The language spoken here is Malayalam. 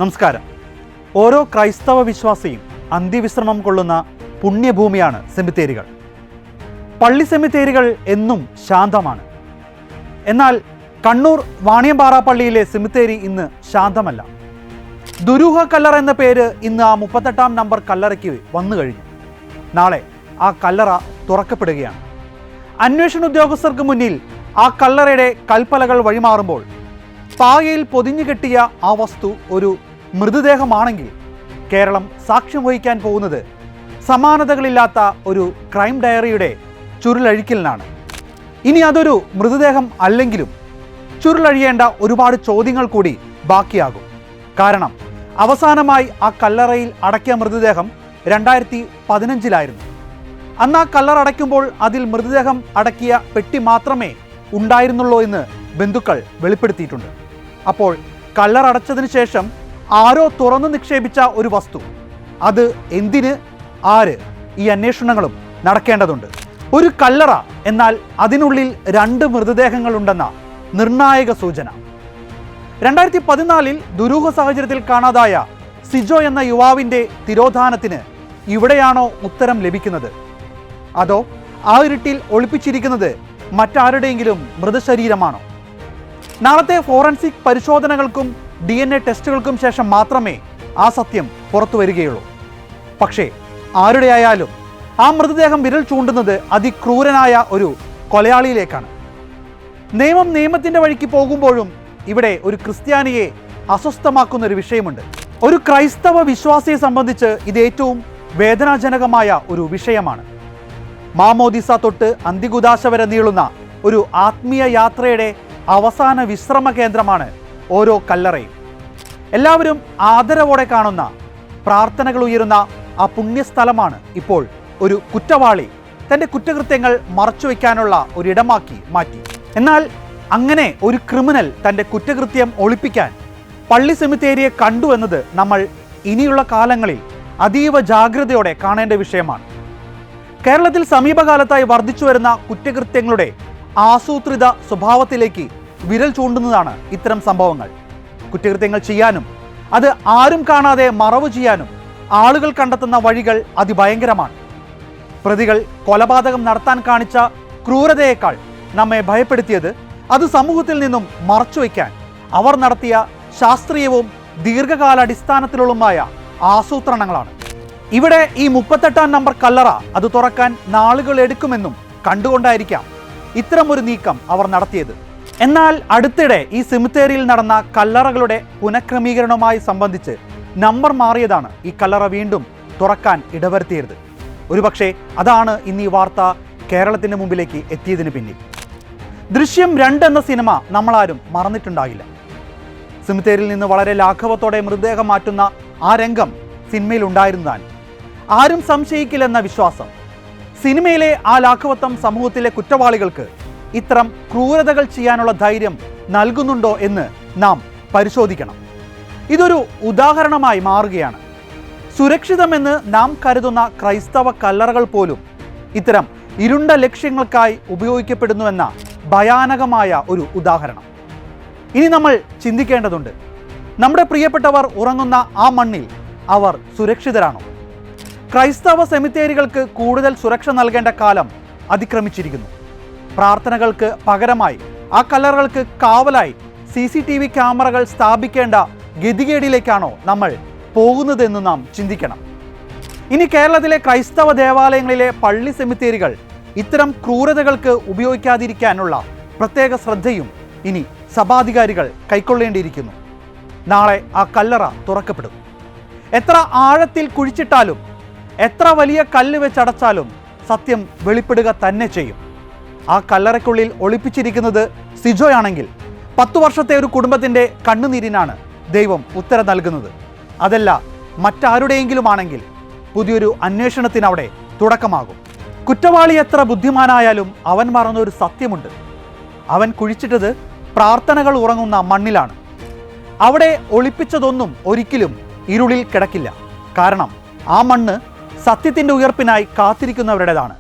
നമസ്കാരം. ഓരോ ക്രൈസ്തവ വിശ്വാസിയും അന്ത്യവിശ്രമം കൊള്ളുന്ന പുണ്യഭൂമിയാണ് സെമിത്തേരികൾ. പള്ളി സെമിത്തേരികൾ എന്നും ശാന്തമാണ്. എന്നാൽ കണ്ണൂർ വാണിയമ്പാറ പള്ളിയിലെ സെമിത്തേരി ഇന്ന് ശാന്തമല്ല. ദുരൂഹ കല്ലറ എന്ന പേര് ഇന്ന് ആ 38-ാം നമ്പർ കല്ലറയ്ക്ക് വന്നു കഴിഞ്ഞു. നാളെ ആ കല്ലറ തുറക്കപ്പെടുകയാണ്. അന്വേഷണ ഉദ്യോഗസ്ഥർക്ക് മുന്നിൽ ആ കല്ലറയുടെ കൽപ്പലകൾ വഴിമാറുമ്പോൾ പായയിൽ പൊതിഞ്ഞു കെട്ടിയ ആ വസ്തു ഒരു മൃതദേഹമാണെങ്കിൽ കേരളം സാക്ഷ്യം വഹിക്കാൻ പോകുന്നത് സമാനതകളില്ലാത്ത ഒരു ക്രൈം ഡയറിയുടെ ചുരുളഴിക്കലിനാണ്. ഇനി അതൊരു മൃതദേഹം അല്ലെങ്കിലും ചുരുളഴിയേണ്ട ഒരുപാട് ചോദ്യങ്ങൾ കൂടി ബാക്കിയാകും. കാരണം അവസാനമായി ആ കല്ലറയിൽ അടക്കിയ മൃതദേഹം 2015-ലായിരുന്നു. അന്ന് ആ കല്ലറ അടയ്ക്കുമ്പോൾ അതിൽ മൃതദേഹം അടക്കിയ പെട്ടി മാത്രമേ ഉണ്ടായിരുന്നുള്ളൂ എന്ന് ബന്ധുക്കൾ വെളിപ്പെടുത്തിയിട്ടുണ്ട്. അപ്പോൾ കല്ലറ അടച്ചതിന് ശേഷം ആരോ തുറന്നു നിക്ഷേപിച്ച ഒരു വസ്തു, അത് എന്തിന്, ആര്, ഈ അന്വേഷണങ്ങളും നടക്കേണ്ടതുണ്ട്. ഒരു കല്ലറ എന്നാൽ അതിനുള്ളിൽ 2 മൃതദേഹങ്ങളുണ്ടെന്ന നിർണായക സൂചന. 2014-ൽ ദുരൂഹ സാഹചര്യത്തിൽ കാണാതായ സിജോ എന്ന യുവാവിൻ്റെ തിരോധാനത്തിന് ഇവിടെയാണോ ഉത്തരം ലഭിക്കുന്നത്? അതോ ആ ഇരുട്ടിൽ ഒളിപ്പിച്ചിരിക്കുന്നത് മറ്റാരുടെയെങ്കിലും മൃതശരീരമാണോ? നാളത്തെ ഫോറൻസിക് പരിശോധനകൾക്കും DNA ടെസ്റ്റുകൾക്കും ശേഷം മാത്രമേ ആ സത്യം പുറത്തു വരികയുള്ളൂ. പക്ഷേ ആരുടെയായാലും ആ മൃതദേഹം വിരൽ ചൂണ്ടുന്നത് അതിക്രൂരനായ ഒരു കൊലയാളിയിലേക്കാണ്. നിയമം നിയമത്തിൻ്റെ വഴിക്ക് പോകുമ്പോഴും ഇവിടെ ഒരു ക്രിസ്ത്യാനിയെ അസ്വസ്ഥമാക്കുന്ന ഒരു വിഷയമുണ്ട്. ഒരു ക്രൈസ്തവ വിശ്വാസിയെ സംബന്ധിച്ച് ഇത് ഏറ്റവും വേദനാജനകമായ ഒരു വിഷയമാണ്. മാമോദിസ തൊട്ട് അന്തികുദാശ വരെ നീളുന്ന ഒരു ആത്മീയ യാത്രയുടെ അവസാന വിശ്രമ കേന്ദ്രമാണ് ഓരോ കല്ലറയും. എല്ലാവരും ആദരവോടെ കാണുന്ന, പ്രാർത്ഥനകൾ ഉയരുന്ന ആ പുണ്യസ്ഥലമാണ് ഇപ്പോൾ ഒരു കുറ്റവാളി തൻ്റെ കുറ്റകൃത്യങ്ങൾ മറച്ചുവെക്കാനുള്ള ഒരിടമാക്കി മാറ്റി. എന്നാൽ അങ്ങനെ ഒരു ക്രിമിനൽ തൻ്റെ കുറ്റകൃത്യം ഒളിപ്പിക്കാൻ പള്ളി സെമിത്തേരിയെ കണ്ടു എന്നത് നമ്മൾ ഇനിയുള്ള കാലങ്ങളിൽ അതീവ ജാഗ്രതയോടെ കാണേണ്ട വിഷയമാണ്. കേരളത്തിൽ സമീപകാലത്തായി വർദ്ധിച്ചു വരുന്ന കുറ്റകൃത്യങ്ങളുടെ ആസൂത്രിത സ്വഭാവത്തിലേക്ക് വിരൽ ചൂണ്ടുന്നതാണ് ഇത്തരം സംഭവങ്ങൾ. കുറ്റകൃത്യങ്ങൾ ചെയ്യാനും അത് ആരും കാണാതെ മറവ് ചെയ്യാനും ആളുകൾ കണ്ടെത്തുന്ന വഴികൾ അതിഭയങ്കരമാണ്. പ്രതികൾ കൊലപാതകം നടത്താൻ കാണിച്ച ക്രൂരതയേക്കാൾ നമ്മെ ഭയപ്പെടുത്തിയത് അത് സമൂഹത്തിൽ നിന്നും മറച്ചുവെക്കാൻ അവർ നടത്തിയ ശാസ്ത്രീയവും ദീർഘകാലാടിസ്ഥാനത്തിലുള്ളതുമായ ആസൂത്രണങ്ങളാണ്. ഇവിടെ ഈ 38-ാം നമ്പർ കല്ലറ അത് തുറക്കാൻ നാളുകൾ എടുക്കുമെന്നും കണ്ടുകൊണ്ടായിരിക്കാം ഇത്തരം ഒരു നീക്കം അവർ നടത്തിയത്. എന്നാൽ അടുത്തിടെ ഈ സെമിത്തേരിയിൽ നടന്ന കല്ലറകളുടെ പുനഃക്രമീകരണവുമായി സംബന്ധിച്ച് നമ്പർ മാറിയതാണ് ഈ കല്ലറ വീണ്ടും തുറക്കാൻ ഇടവരുത്തിയത്. ഒരുപക്ഷെ അതാണ് ഇന്ന് ഈ വാർത്ത കേരളത്തിൻ്റെ മുമ്പിലേക്ക് എത്തിയതിന് പിന്നിൽ. ദൃശ്യം 2 എന്ന സിനിമ നമ്മളാരും മറന്നിട്ടുണ്ടാകില്ല. സെമിത്തേരിയിൽ നിന്ന് വളരെ ലാഘവത്തോടെ മൃതദേഹം മാറ്റുന്ന ആ രംഗം സിനിമയിൽ ഉണ്ടായിരുന്നതാണ്. ആരും സംശയിക്കില്ലെന്ന വിശ്വാസം. സിനിമയിലെ ആ ലാഘവത്വം സമൂഹത്തിലെ കുറ്റവാളികൾക്ക് ഇത്തരം ക്രൂരതകൾ ചെയ്യാനുള്ള ധൈര്യം നൽകുന്നുണ്ടോ എന്ന് നാം പരിശോധിക്കണം. ഇതൊരു ഉദാഹരണമായി മാറുകയാണ്. സുരക്ഷിതമെന്ന് നാം കരുതുന്ന ക്രൈസ്തവ കല്ലറകൾ പോലും ഇത്തരം ഇരുണ്ട ലക്ഷ്യങ്ങൾക്കായി ഉപയോഗിക്കപ്പെടുന്നുവെന്ന ഭയാനകമായ ഒരു ഉദാഹരണം. ഇനി നമ്മൾ ചിന്തിക്കേണ്ടതുണ്ട്, നമ്മുടെ പ്രിയപ്പെട്ടവർ ഉറങ്ങുന്ന ആ മണ്ണിൽ അവർ സുരക്ഷിതരാണോ? ക്രൈസ്തവ സെമിത്തേരികൾക്ക് കൂടുതൽ സുരക്ഷ നൽകേണ്ട കാലം അതിക്രമിച്ചിരിക്കുന്നു. പ്രാർത്ഥനകൾക്ക് പകരമായി ആ കല്ലറകൾക്ക് കാവലായി CCTV ക്യാമറകൾ സ്ഥാപിക്കേണ്ട ഗതികേടിലേക്കാണോ നമ്മൾ പോകുന്നതെന്ന് നാം ചിന്തിക്കണം. ഇനി കേരളത്തിലെ ക്രൈസ്തവ ദേവാലയങ്ങളിലെ പള്ളി സെമിത്തേരികൾ ഇത്തരം ക്രൂരതകൾക്ക് ഉപയോഗിക്കാതിരിക്കാനുള്ള പ്രത്യേക ശ്രദ്ധയും ഇനി സഭാധികാരികൾ കൈക്കൊള്ളേണ്ടിയിരിക്കുന്നു. നാളെ ആ കല്ലറ തുറക്കപ്പെടും. എത്ര ആഴത്തിൽ കുഴിച്ചിട്ടാലും എത്ര വലിയ കല്ല് വെച്ചടച്ചാലും സത്യം വെളിപ്പെടുക തന്നെ ചെയ്യും. ആ കല്ലറയ്ക്കുള്ളിൽ ഒളിപ്പിച്ചിരിക്കുന്നത് സിജോയാണെങ്കിൽ 10 വർഷത്തെ ഒരു കുടുംബത്തിൻ്റെ കണ്ണുനീരിനാണ് ദൈവം ഉത്തരം നൽകുന്നത്. അതല്ല മറ്റാരുടെയെങ്കിലും ആണെങ്കിൽ പുതിയൊരു അന്വേഷണത്തിന് അവിടെ തുടക്കമാകും. കുറ്റവാളി എത്ര ബുദ്ധിമാനായാലും അവൻ മറന്നൊരു സത്യമുണ്ട്. അവൻ കുഴിച്ചിട്ടത് പ്രാർത്ഥനകൾ ഉറങ്ങുന്ന മണ്ണിലാണ്. അവിടെ ഒളിപ്പിച്ചതൊന്നും ഒരിക്കലും ഇരുളിൽ കിടക്കില്ല. കാരണം ആ മണ്ണ് സത്യത്തിൻ്റെ ഉയർപ്പിനായി കാത്തിരിക്കുന്നവരുടേതാണ്.